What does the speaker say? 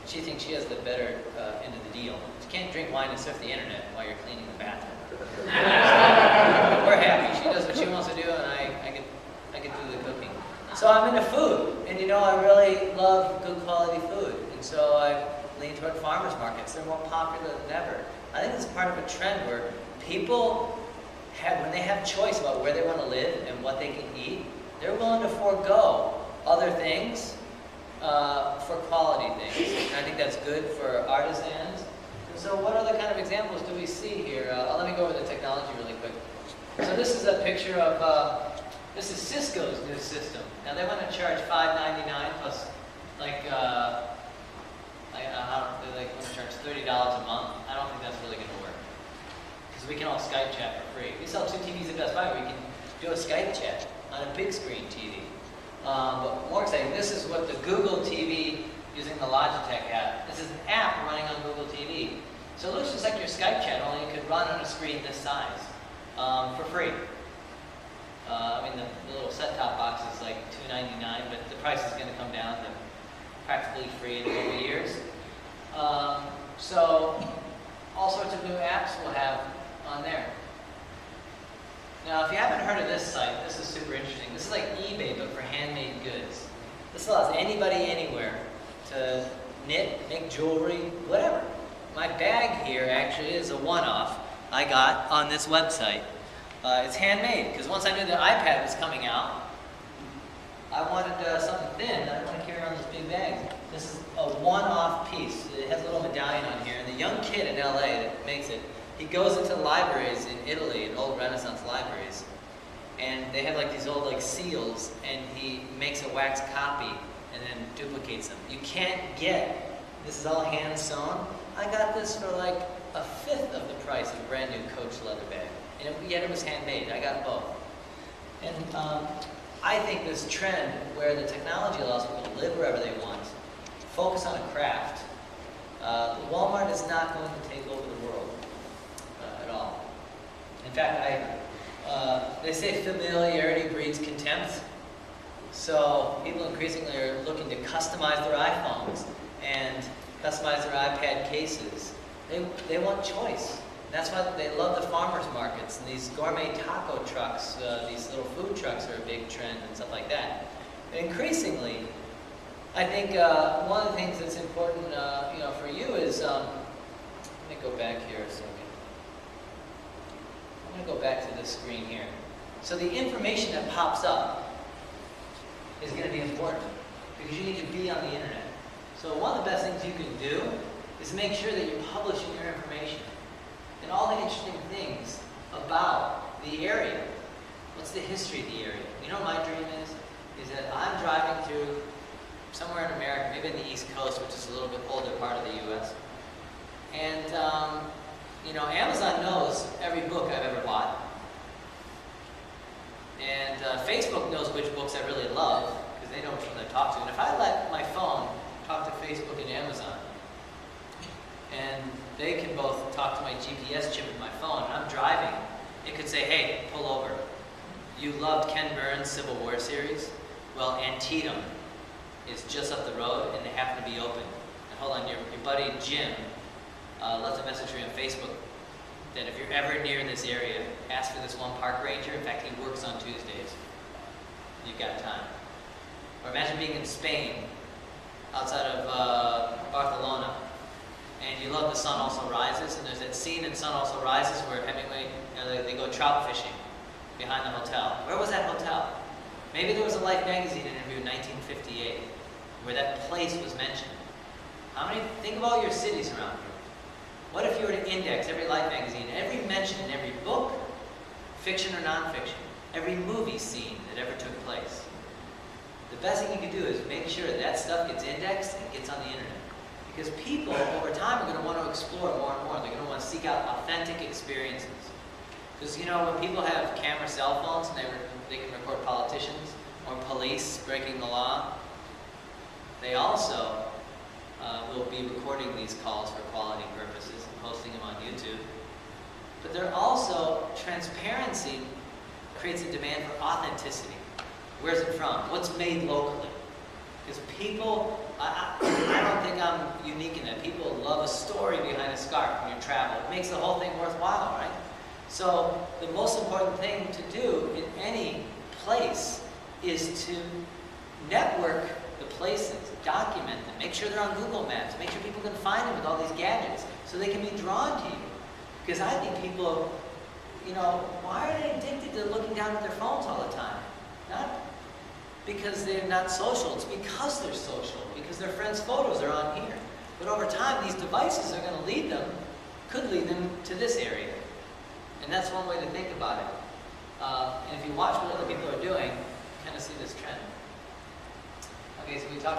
she thinks she has the better end of the deal. She can't drink wine and surf the internet while you're cleaning the bathroom. We're happy. She does what she wants to do, and I can do the cooking. So I'm into food, and you know, I really love good quality food, and so I lean toward farmers markets. They're more popular than ever. I think it's part of a trend where people when they have choice about where they want to live and what they can eat, they're willing to forego other things for quality things. And I think that's good for artisans. And so what other kind of examples do we see here? Let me go over the technology really quick. So this is a picture of, this is Cisco's new system. Now they want to charge $5.99 plus like, they want to charge $30 a month. I don't think that's really going to work. Because we can all Skype chat for free. We sell 2 TVs at Best Buy where you can do a Skype chat on a big screen TV. But more exciting, this is what the Google TV using the Logitech app. This is an app running on Google TV. So it looks just like your Skype chat, only it could run on a screen this size for free. I mean, the little set-top box is like $2.99, but the price is going to come down to practically free in a couple years. So all sorts of new apps we'll have on there. Now, if you haven't heard of this site, this is super interesting. This is like eBay, but for handmade goods. This allows anybody anywhere to knit, make jewelry, whatever. My bag here actually is a one-off I got on this website. It's handmade, because once I knew the iPad was coming out, I wanted something thin. I didn't want to carry around this big bag. This is a one-off piece. It has a little medallion on here, and the young kid in LA that makes it, he goes into libraries in Italy, in old Renaissance libraries, and they have like these old like seals, and he makes a wax copy and then duplicates them. You can't get, this is all hand sewn. I got this for like a fifth of the price of a brand new Coach leather bag, and yet it was handmade. I got both. And I think this trend where the technology allows people to live wherever they want, focus on a craft. Walmart is not going to take over the world at all. In fact, they say familiarity breeds contempt. So people increasingly are looking to customize their iPhones and customize their iPad cases. They want choice. That's why they love the farmers markets and these gourmet taco trucks. These little food trucks are a big trend and stuff like that. And increasingly, I think one of the things that's important, for you is, let me go back here a second. I'm going to go back to this screen here. So the information that pops up is going to be important because you need to be on the internet. So one of the best things you can do is make sure that you're publishing your information and all the interesting things about the area. What's the history of the area? You know what my dream is that I'm driving through somewhere in America, maybe in the East Coast, which is a little bit older part of the U.S. And, Amazon knows every book I've ever bought. And Facebook knows which books I really love, because they know which ones I talk to. And if I let my phone talk to Facebook and Amazon, and they can both talk to my GPS chip in my phone, and I'm driving, it could say, hey, pull over. You loved Ken Burns' Civil War series? Well, Antietam is just up the road, and they happen to be open. And hold on, your buddy Jim left a message for you on Facebook that if you're ever near this area, ask for this one park ranger. In fact, he works on Tuesdays. You've got time. Or imagine being in Spain, outside of Barcelona, and you love The Sun Also Rises, and there's that scene in Sun Also Rises where Hemingway, they go trout fishing behind the hotel. Where was that hotel? Maybe there was a Life magazine interview in 1958 where that place was mentioned. Think of all your cities around here. What if you were to index every Life magazine, every mention in every book, fiction or nonfiction, every movie scene that ever took place? The best thing you can do is make sure that stuff gets indexed and gets on the internet. Because people, over time, are going to want to explore more and more. They're going to want to seek out authentic experiences. Because, when people have camera cell phones and they can record politicians or police breaking the law, they also will be recording these calls for quality purposes and posting them on YouTube. But they're also, transparency creates a demand for authenticity. Where's it from? What's made locally? Because people, I don't think I'm unique in that. People love a story behind a scarf when you travel. It makes the whole thing worthwhile, right? So the most important thing to do in any place is to network the places, document them, make sure they're on Google Maps, make sure people can find them with all these gadgets so they can be drawn to you. Because I think people, you know, why are they addicted to looking down at their phones all the time? Not because they're not social, it's because they're social, because their friends' photos are on here. But over time, these devices are going to lead them, could lead them to this area. And that's one way to think about it. And if you watch what other people are doing, you kind of see this trend. Okay, so we talked